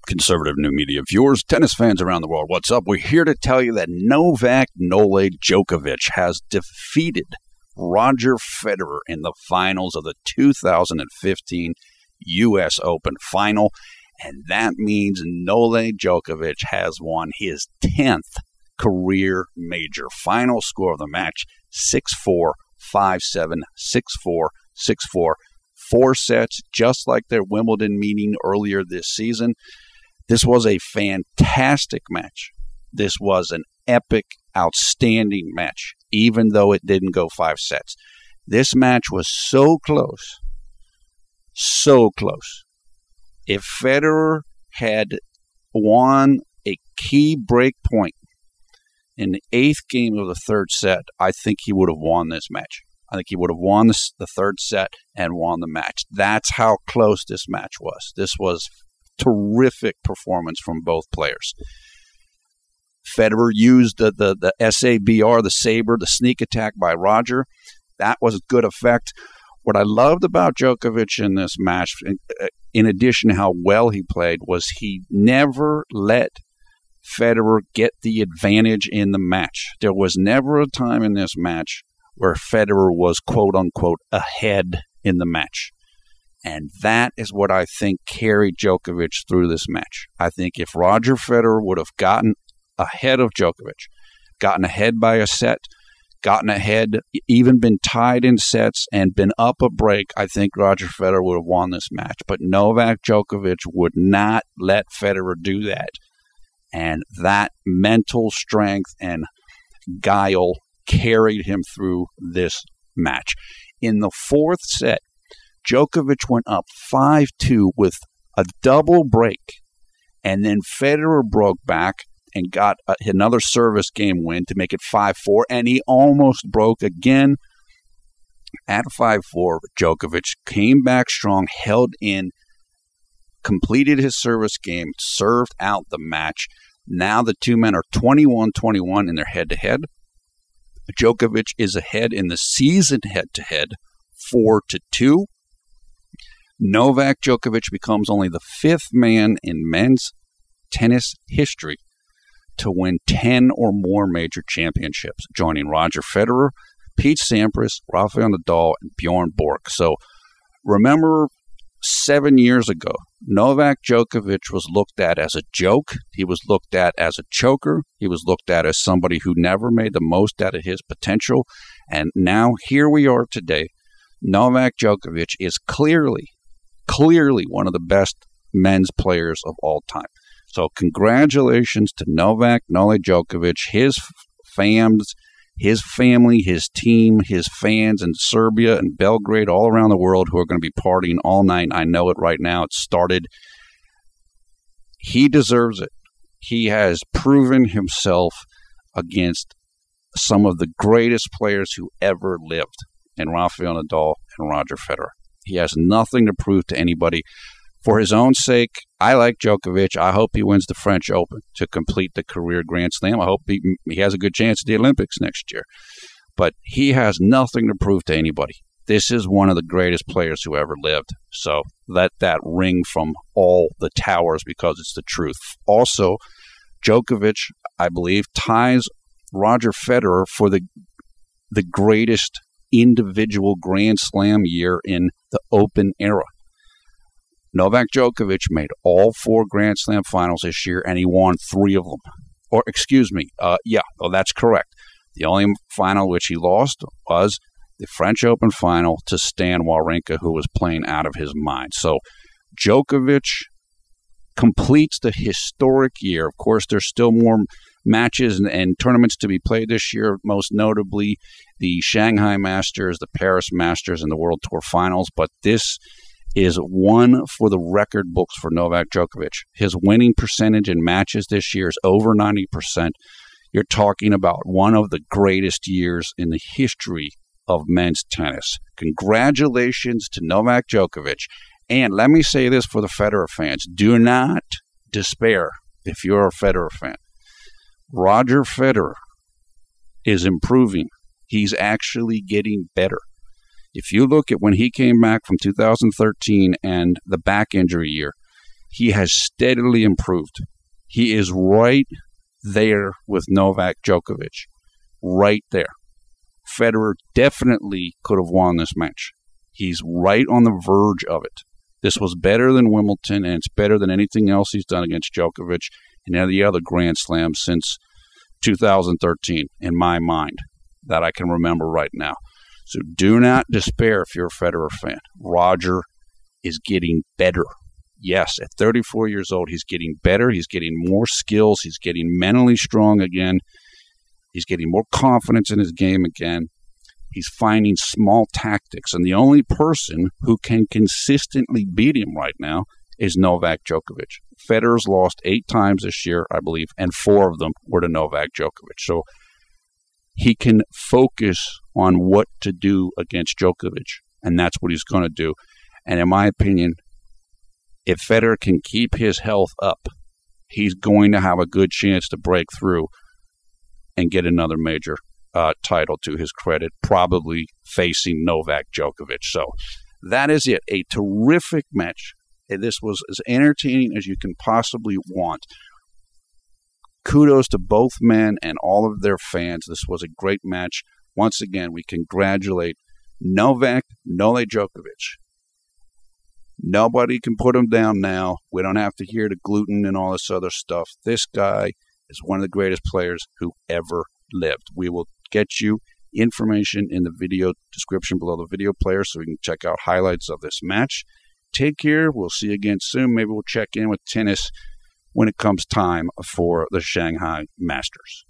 Conservative new media viewers, tennis fans around the world, what's up? We're here to tell you that Novak Nole Djokovic has defeated Roger Federer in the finals of the 2015 U.S. Open final, and that means Nole Djokovic has won his 10th career major. Final score of the match, 6-4, 5-7, 6-4, 6-4. 4 sets, just like their Wimbledon meeting earlier this season. This was a fantastic match. This was an epic, outstanding match, even though it didn't go 5 sets. This match was so close, so close. If Federer had won a key break point in the 8th game of the 3rd set, I think he would have won this match. I think he would have won the 3rd set and won the match. That's how close this match was. This was terrific performance from both players. Federer used the SABR, the saber, the sneak attack by Roger. That was good effect. What I loved about Djokovic in this match, in addition to how well he played, was he never let Federer get the advantage in the match. There was never a time in this match where Federer was, quote-unquote, ahead in the match. And that is what I think carried Djokovic through this match. I think if Roger Federer would have gotten ahead of Djokovic, gotten ahead by a set, gotten ahead, even been tied in sets and been up a break, I think Roger Federer would have won this match. But Novak Djokovic would not let Federer do that. And that mental strength and guile carried him through this match. In the 4th set, Djokovic went up 5-2 with a double break, and then Federer broke back and got another service game win to make it 5-4, and he almost broke again at 5-4. Djokovic came back strong, held in, completed his service game, served out the match. Now the two men are 21-21 in their head-to-head. Djokovic is ahead in the season head-to-head, 4-2. Novak Djokovic becomes only the 5th man in men's tennis history to win 10 or more major championships, joining Roger Federer, Pete Sampras, Rafael Nadal, and Bjorn Borg. So remember 7 years ago, Novak Djokovic was looked at as a joke. He was looked at as a choker. He was looked at as somebody who never made the most out of his potential. And now here we are today. Novak Djokovic is clearly one of the best men's players of all time. So congratulations to Novak Nole Djokovic, his fans, his family, his team, his fans in Serbia and Belgrade, all around the world who are going to be partying all night. I know it right now. It started. He deserves it. He has proven himself against some of the greatest players who ever lived, in Rafael Nadal and Roger Federer. He has nothing to prove to anybody. For his own sake, I like Djokovic. I hope he wins the French Open to complete the career Grand Slam. I hope he has a good chance at the Olympics next year. But he has nothing to prove to anybody. This is one of the greatest players who ever lived. So let that ring from all the towers because it's the truth. Also, Djokovic, I believe, ties Roger Federer for the greatest individual Grand Slam year in the Open era. Novak Djokovic made all 4 Grand Slam finals this year, and he won 3 of them. Or, excuse me, that's correct. The only final which he lost was the French Open final to Stan Wawrinka, who was playing out of his mind. So Djokovic completes the historic year. Of course, there's still more matches and tournaments to be played this year, most notably the Shanghai Masters, the Paris Masters, and the World Tour Finals. But this is one for the record books for Novak Djokovic. His winning percentage in matches this year is over 90%. You're talking about one of the greatest years in the history of men's tennis. Congratulations to Novak Djokovic. And let me say this for the Federer fans. Do not despair if you're a Federer fan. Roger Federer is improving. He's actually getting better. If you look at when he came back from 2013 and the back injury year, he has steadily improved. He is right there with Novak Djokovic. Right there. Federer definitely could have won this match. He's right on the verge of it. This was better than Wimbledon, and it's better than anything else he's done against Djokovic and any other Grand Slam since 2013, in my mind, that I can remember right now. So do not despair if you're a Federer fan. Roger is getting better. Yes, at 34 years old, he's getting better. He's getting more skills. He's getting mentally strong again. He's getting more confidence in his game again. He's finding small tactics. And the only person who can consistently beat him right now is Novak Djokovic. Federer's lost 8 times this year, I believe, and 4 of them were to Novak Djokovic. So he can focus on what to do against Djokovic, and that's what he's going to do. And in my opinion, if Federer can keep his health up, he's going to have a good chance to break through and get another major title to his credit, probably facing Novak Djokovic. So that is it. A terrific match. This was as entertaining as you can possibly want. Kudos to both men and all of their fans. This was a great match. Once again, we congratulate Novak Nole Djokovic. Nobody can put him down now. We don't have to hear the gluten and all this other stuff. This guy is one of the greatest players who ever lived. We will get you information in the video description below the video player so we can check out highlights of this match. Take care. We'll see you again soon. Maybe we'll check in with tennis when it comes time for the Shanghai Masters.